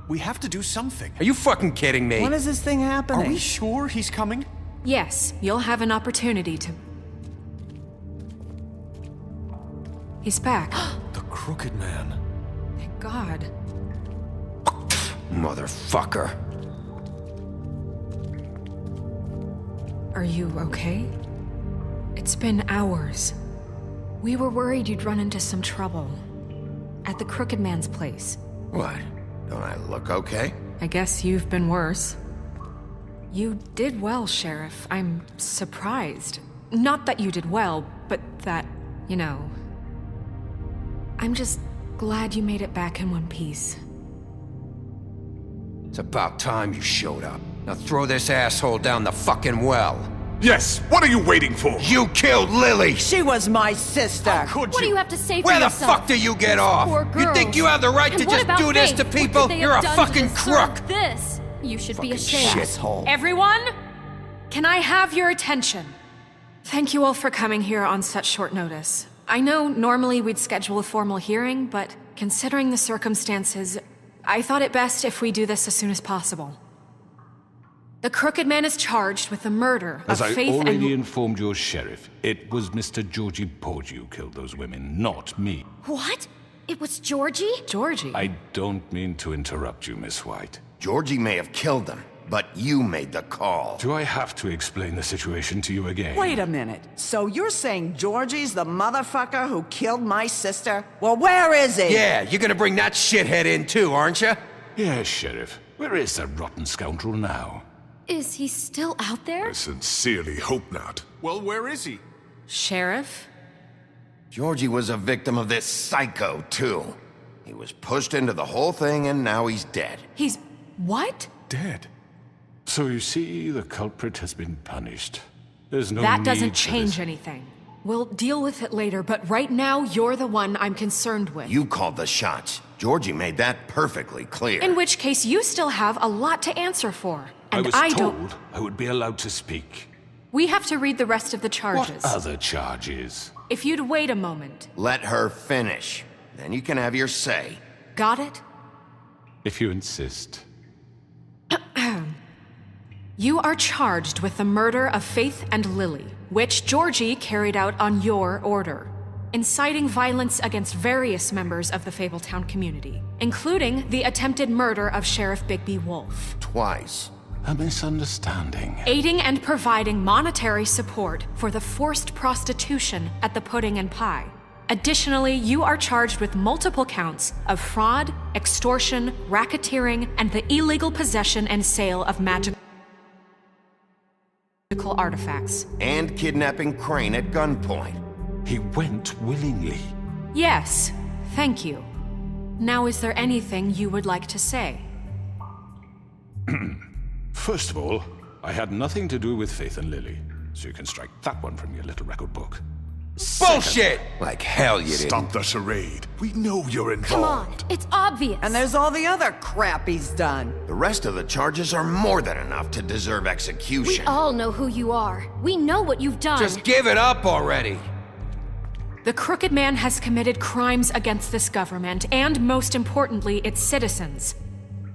We have to do something. Are you fucking kidding me? When is this thing happening? Are we sure he's coming? Yes, you'll have an opportunity to... He's back. The Crooked Man. Thank God. Motherfucker. Are you okay? It's been hours. We were worried you'd run into some trouble. At the Crooked Man's place. What? Don't I look okay? I guess you've been worse. You did well, Sheriff. I'm surprised. Not that you did well, but that, you know... I'm just glad you made it back in one piece. It's about time you showed up. Now throw this asshole down the fucking well. Yes, what are you waiting for? You killed Lily! She was my sister. How could What do you have to say for Where the yourself? fuck do you get off? Poor You think you have the right And to what just about do this to Faith? people? What could they You're a have done to fucking deserve crook! This. You should be Fucking ashamed. shithole. Everyone? Can I have your attention? Thank you all for coming here on such short notice. I know normally we'd schedule a formal hearing, but considering the circumstances, I thought it best if we do this as soon as possible. The Crooked Man is charged with the murder of As I Faith already and... informed your sheriff, it was Mr. Georgie Porgy who killed those women, not me. What? It was Georgie? Georgie. I don't mean to interrupt you, Miss White. Georgie may have killed them, but you made the call. Do I have to explain the situation to you again? Wait a minute. So you're saying Georgie's the motherfucker who killed my sister? Well, where is he? Yeah, you're gonna bring that shithead in too, aren't you? Yes, Sheriff. Where is that rotten scoundrel now? Is he still out there? I sincerely hope not. Well, where is he? Sheriff? Georgie was a victim of this psycho, too. He was pushed into the whole thing and now he's dead. He's... what? Dead. So you see, the culprit has been punished. There's no That need doesn't for change this. anything. We'll deal with it later, but right now, you're the one I'm concerned with. You called the shots. Georgie made that perfectly clear. In which case, you still have a lot to answer for. And I was told I would be allowed to speak. We have to read the rest of the charges. What other charges? If you'd wait a moment. Let her finish. Then you can have your say. Got it? If you insist. You are charged with the murder of Faith and Lily, which Georgie carried out on your order, inciting violence against various members of the Fabletown community, including the attempted murder of Sheriff Bigby Wolf. Twice. A misunderstanding. Aiding and providing monetary support for the forced prostitution at the Pudding and Pie. Additionally, you are charged with multiple counts of fraud, extortion, racketeering, and the illegal possession and sale of magical artifacts. And kidnapping Crane at gunpoint. He went willingly. Yes, thank you. Now, is there anything you would like to say? First of all, I had nothing to do with Faith and Lily, so you can strike that one from your little record book. Bullshit! Like hell you didn't. Stop the charade. We know you're involved. Come on, it's obvious. And there's all the other crap he's done. The rest of the charges are more than enough to deserve We execution. all know who you are. We know what you've done. Just give it up already. The Crooked Man has committed crimes against this government and, most importantly, its citizens.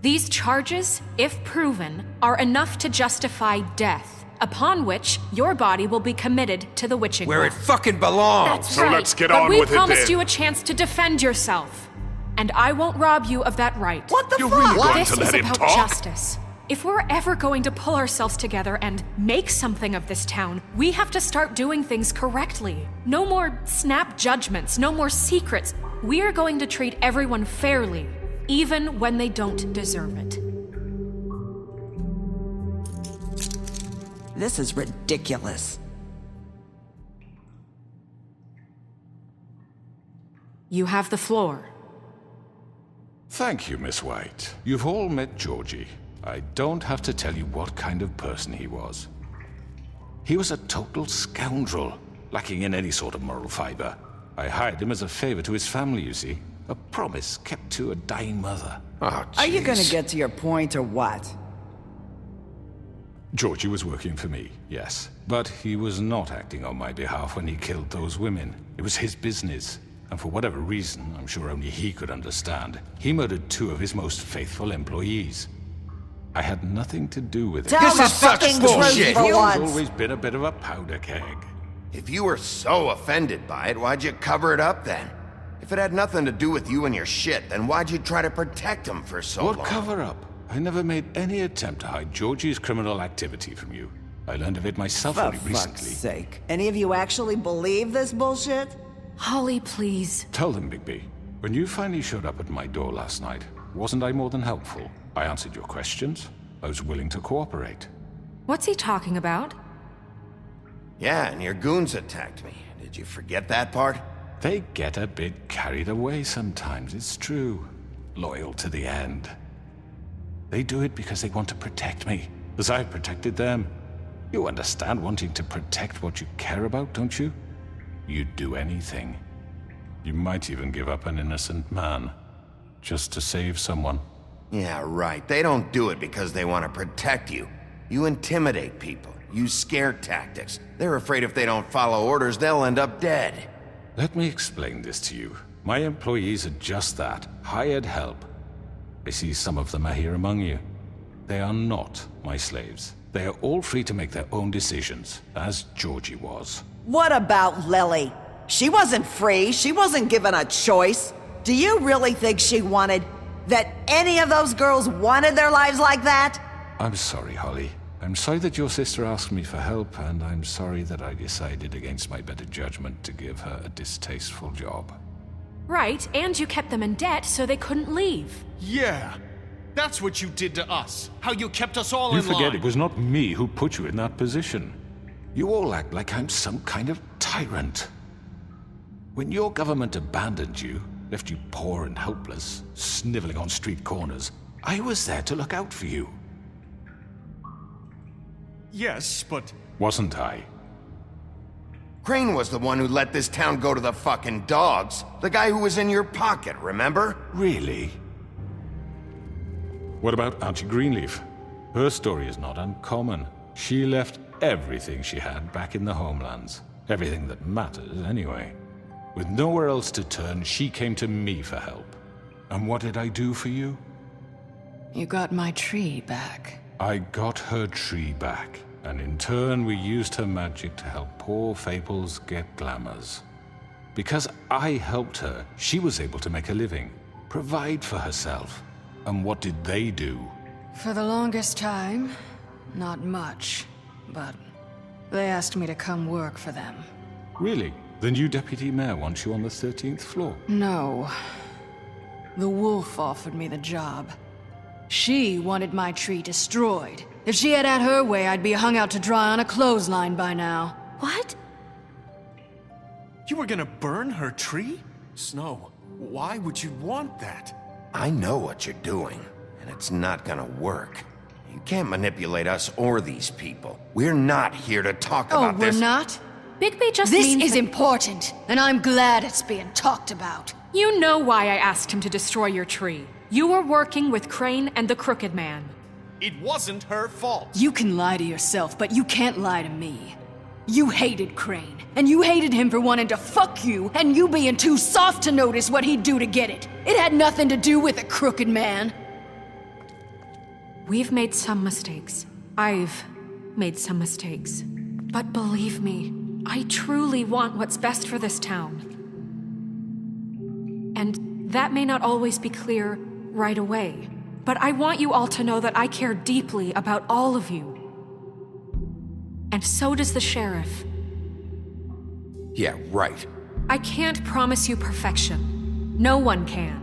These charges, if proven, are enough to justify death, upon which your body will be committed to the witching Where it well. fucking belongs. That's So right. let's get But on we with it promised then. you a chance to defend yourself. And I won't rob you of that right. What the You're fuck? really going This to is let him about talk? justice. If we're ever going to pull ourselves together and make something of this town, we have to start doing things correctly. No more snap judgments, no more secrets. We are going to treat everyone fairly, even when they don't deserve it. This is ridiculous. You have the floor. Thank you, Miss White. You've all met Georgie. I don't have to tell you what kind of person he was. He was a total scoundrel, lacking in any sort of moral fiber. I hired him as a favor to his family, you see. A promise kept to a dying mother. Oh, Are you gonna jeez. get to your point or what? Georgie was working for me, yes. But he was not acting on my behalf when he killed those women. It was his business. and for whatever reason, I'm sure only he could understand, he murdered 2 of his most faithful employees. I had nothing to do with it. Tell This the is such fucking bullshit. truth for He's once. always been a bit of a powder keg. If you were so offended by it, why'd you cover it up then? If it had nothing to do with you and your shit, then why'd you try to protect him for so long? What cover-up? I never made any attempt to hide Georgie's criminal activity from you. I learned of it myself For only fuck's recently. sake. Any of you actually believe this bullshit? Holly, please. Tell them, Bigby. When you finally showed up at my door last night, wasn't I more than helpful? I answered your questions. I was willing to cooperate. What's he talking about? Yeah, and your goons attacked me. Did you forget that part? They get a bit carried away sometimes, it's true. Loyal to the end. They do it because they want to protect me, as I protected them. You understand wanting to protect what you care about, don't you? You'd do anything. You might even give up an innocent man, just to save someone. Yeah, right. They don't do it because they want to protect you. You intimidate people, use scare tactics. They're afraid if they don't follow orders, they'll end up dead. Let me explain this to you. My employees are just that, hired help. I see some of them are here among you. They are not my slaves. They are all free to make their own decisions, as Georgie was. What about Lily? She wasn't free. She wasn't given a choice. Do you really think she wanted... that any of those girls wanted their lives like that? I'm sorry, Holly. I'm sorry that your sister asked me for help, and I'm sorry that I decided against my better judgment to give her a distasteful job. Right, and you kept them in debt so they couldn't leave. Yeah. That's what you did to us. How you kept us all You in forget line. it was not me who put you in that position. You all act like I'm some kind of tyrant. When your government abandoned you, left you poor and helpless, sniveling on street corners, I was there to look out for you. Yes, but... Wasn't I? Crane was the one who let this town go to the fucking dogs. The guy who was in your pocket, remember? Really? What about Auntie Greenleaf? Her story is not uncommon. She left everything she had back in the homelands. Everything that matters, anyway. With nowhere else to turn, she came to me for help. And what did I do for you? You got my tree back. I got her tree back, and in turn we used her magic to help poor Fables get glamours. Because I helped her, she was able to make a living, provide for herself. And what did they do? For the longest time, not much. But they asked me to come work for them. Really? The new deputy mayor wants you on the 13th floor? No. The wolf offered me the job. She wanted my tree destroyed. If she had her way, I'd be hung out to dry on a clothesline by now. What? You were gonna burn her tree? Snow, why would you want that? I know what you're doing, and it's not gonna work. You can't manipulate us or these people. We're not here to talk about we're this. not? Bigby just This means is that- important, and I'm glad it's being talked about. You know why I asked him to destroy your tree. You were working with Crane and the Crooked Man. It wasn't her fault. You can lie to yourself, but you can't lie to me. You hated Crane, and you hated him for wanting to fuck you, and you being too soft to notice what he'd do to get it. It had nothing to do with the Crooked Man. We've made some mistakes. I've made some mistakes. But believe me, I truly want what's best for this town. And that may not always be clear right away. But I want you all to know that I care deeply about all of you. And so does the sheriff. Yeah, right. I can't promise you perfection. No one can.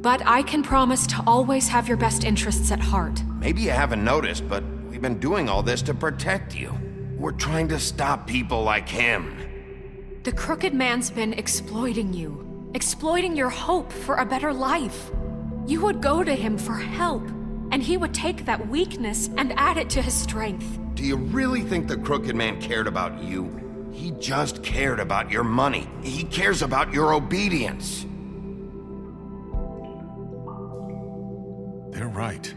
But I can promise to always have your best interests at heart. Maybe you haven't noticed, but we've been doing all this to protect you. We're trying to stop people like him. The Crooked Man's been exploiting you. Exploiting your hope for a better life. You would go to him for help, and he would take that weakness and add it to his strength. Do you really think the Crooked Man cared about you? He just cared about your money. He cares about your obedience. They're right.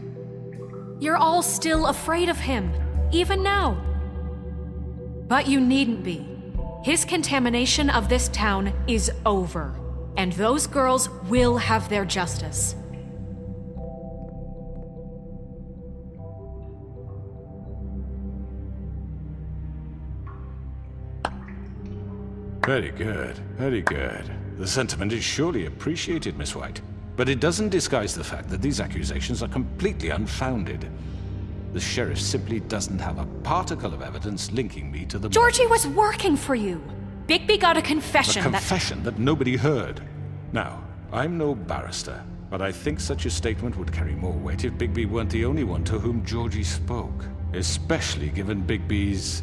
You're all still afraid of him, even now. But you needn't be. His contamination of this town is over. And those girls will have their justice. Very good, very good. The sentiment is surely appreciated, Miss White. But it doesn't disguise the fact that these accusations are completely unfounded. The sheriff simply doesn't have a particle of evidence linking me to the... Georgie was working for you. Bigby got a confession A confession that nobody heard. Now, I'm no barrister, but I think such a statement would carry more weight if Bigby weren't the only one to whom Georgie spoke. Especially given Bigby's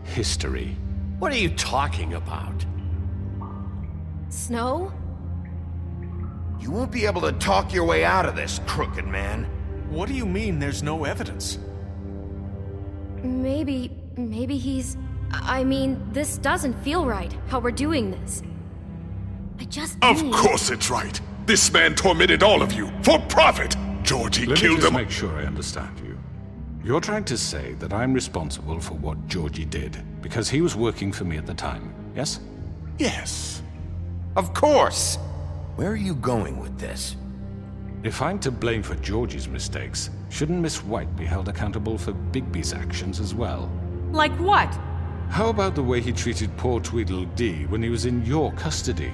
history. What are you talking about? Snow? You won't be able to talk your way out of this, crooked man. What do you mean there's no evidence? Maybe he's... I mean, this doesn't feel right, how we're doing this. I just Of need... course it's right. This man tormented all of you, for profit! Georgie Let me killed just them. make sure I understand you. You're trying to say that I'm responsible for what Georgie did, because he was working for me at the time, yes? Yes. Of course! Where are you going with this? If I'm to blame for Georgie's mistakes, shouldn't Miss White be held accountable for Bigby's actions as well? Like what? How about the way he treated poor Tweedledee when he was in your custody?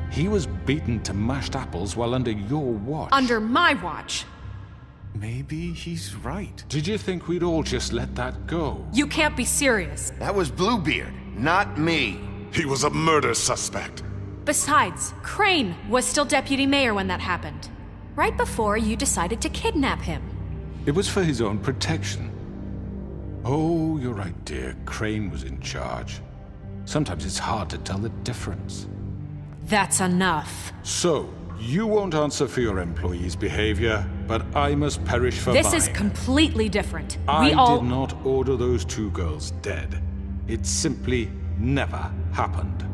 He was beaten to mashed apples while under your watch. Under my watch. Maybe he's right. Did you think we'd all just let that go? You can't be serious. That was Bluebeard, not me. He was a murder suspect. Besides, Crane was still deputy mayor when that happened. Right before you decided to kidnap him. It was for his own protection. Oh, you're right, dear. Crane was in charge. Sometimes it's hard to tell the difference. That's enough. So, you won't answer for your employees' behavior, but I must perish for mine. This is completely different. I did not order those two girls dead. It simply never happened.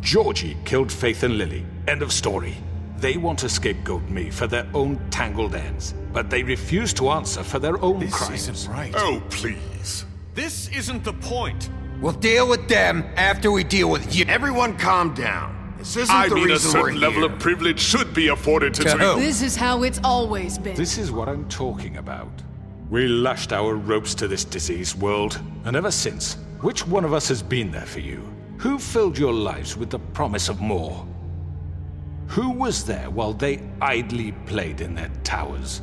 Georgie killed Faith and Lily. End of story. They want to scapegoat me for their own tangled ends, but they refuse to answer for their own This crimes. isn't right. Oh, please. This isn't the point. We'll deal with them after we deal with you. Everyone calm down. This isn't I the mean, a reason we're certain level here. of privilege should be afforded to... To who? This is how it's always been. This is what I'm talking about. We lashed our ropes to this diseased world, and ever since, which one of us has been there for you? Who filled your lives with the promise of more? Who was there while they idly played in their towers,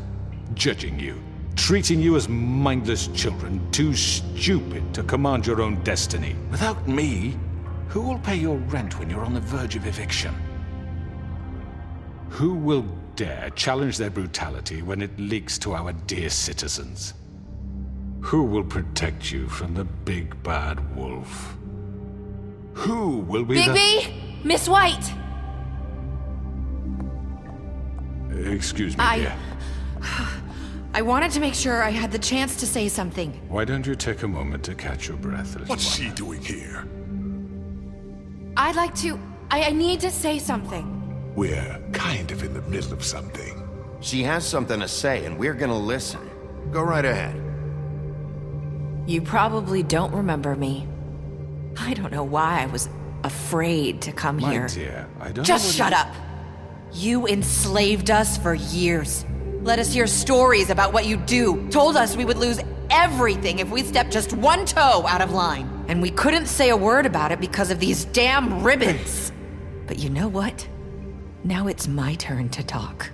judging you, treating you as mindless children, too stupid to command your own destiny? Without me, who will pay your rent when you're on the verge of eviction? Who will dare challenge their brutality when it leaks to our dear citizens? Who will protect you from the big bad wolf? Who will be Bigby! Miss White! Excuse me, dear. I wanted to make sure I had the chance to say something. Why don't you take a moment to catch your breath, little What's one? she doing here? I'd like to... I need to say something. We're kind of in the middle of something. She has something to say, and we're gonna listen. Go right ahead. You probably don't remember me. I don't know why I was afraid to come My here. dear, I don't Just know shut up! You enslaved us for years. Let us hear stories about what you do. Told us we would lose everything if we stepped just one toe out of line. And we couldn't say a word about it because of these damn ribbons. But you know what? Now it's my turn to talk.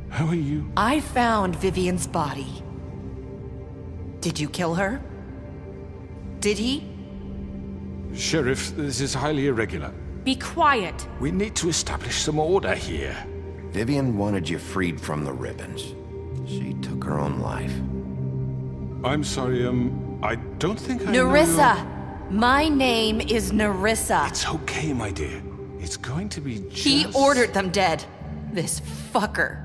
How are you? I found Vivian's body. Did you kill her? Did he? Sheriff, this is highly irregular. Be quiet. We need to establish some order here. Vivian wanted you freed from the ribbons. She took her own life. I'm sorry, I don't think I know Nerissa! My name is Nerissa. It's okay, my dear. It's going to be just... He ordered them dead. This fucker.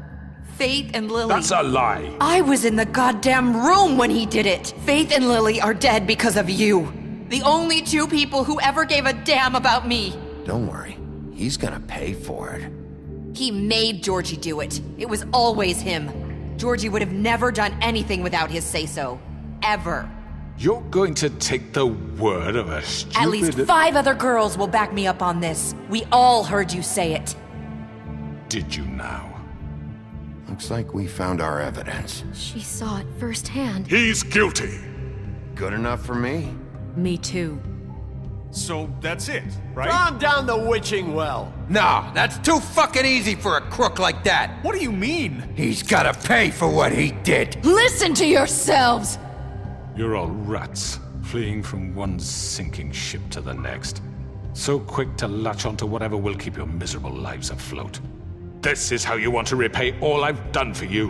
Faith and Lily. That's a lie! I was in the goddamn room when he did it. Faith and Lily are dead because of you. The only two people who ever gave a damn about me. Don't worry. He's gonna pay for it. He made Georgie do it. It was always him. Georgie would have never done anything without his say-so. Ever. You're going to take the word of a stupid... At least 5 other girls will back me up on this. We all heard you say it. did you now? Looks like we found our evidence. She saw it firsthand. He's guilty. Good enough for me? Me too. So that's it, right? Calm down the witching well. No, that's too fucking easy for a crook like that. What do you mean? He's gotta pay for what he did. Listen to yourselves! You're all rats, fleeing from one sinking ship to the next. So quick to latch onto whatever will keep your miserable lives afloat. This is how you want to repay all I've done for you?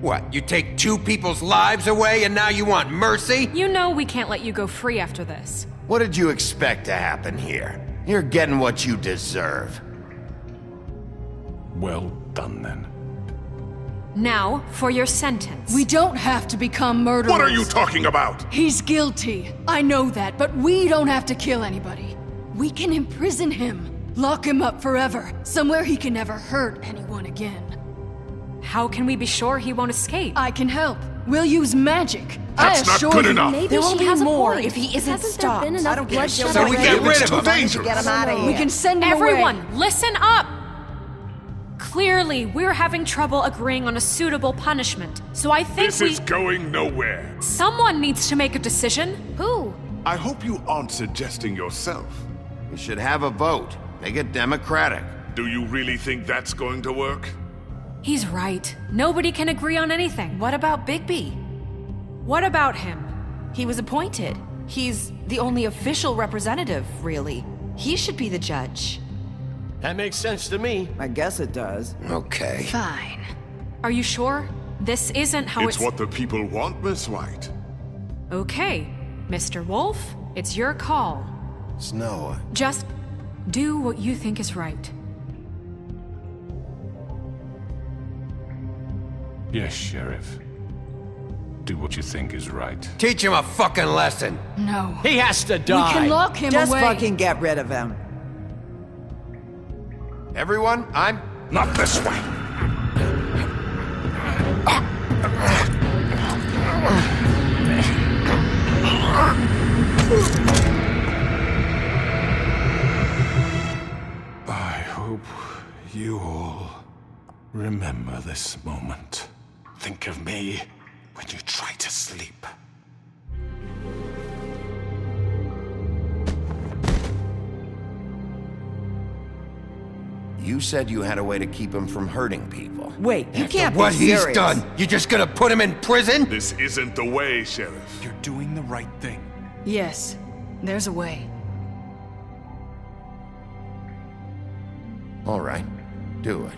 What, you take 2 people's lives away and now you want mercy? You know we can't let you go free after this. What did you expect to happen here? You're getting what you deserve. Well done, then. Now, for your sentence. We don't have to become murderers. What are you talking about? He's guilty. I know that, but we don't have to kill anybody. We can imprison him. Lock him up forever. Somewhere he can never hurt anyone again. How can we be sure he won't escape? I can help. We'll use magic. That's I not assure good you. enough. Maybe There will she be has more a point. if he isn't Hasn't stopped. there been I enough don't care. bloodshed So we already? get rid It's of too him. dangerous. Get him out of here. We can send him Everyone, away. listen up! Clearly, we're having trouble agreeing on a suitable punishment, so I think This is going nowhere. someone needs to make a decision. Who? I hope you aren't suggesting yourself. We should have a vote. Make it democratic. Do you really think that's going to work? He's right. Nobody can agree on anything. What about Bigby? What about him? He was appointed. He's the only official representative, really. He should be the judge. That makes sense to me. I guess it does. Okay. Fine. Are you sure? This isn't how It's what the people want, Miss White. Okay, Mr. Wolf, it's your call. Snow, Just do what you think is right. Yes, Sheriff. Do what you think is right. Teach him a fucking lesson. No. He has to die. We can lock him Just away. fucking get rid of him. everyone, I'm... Not this way! I hope you all remember this moment. Think of me when you try to sleep. You said you had a way to keep him from hurting people. Wait, you can't What be he's serious. done, you just gonna put him in prison? This isn't the way, Sheriff. You're doing the right thing. Yes, there's a way. All right, do it.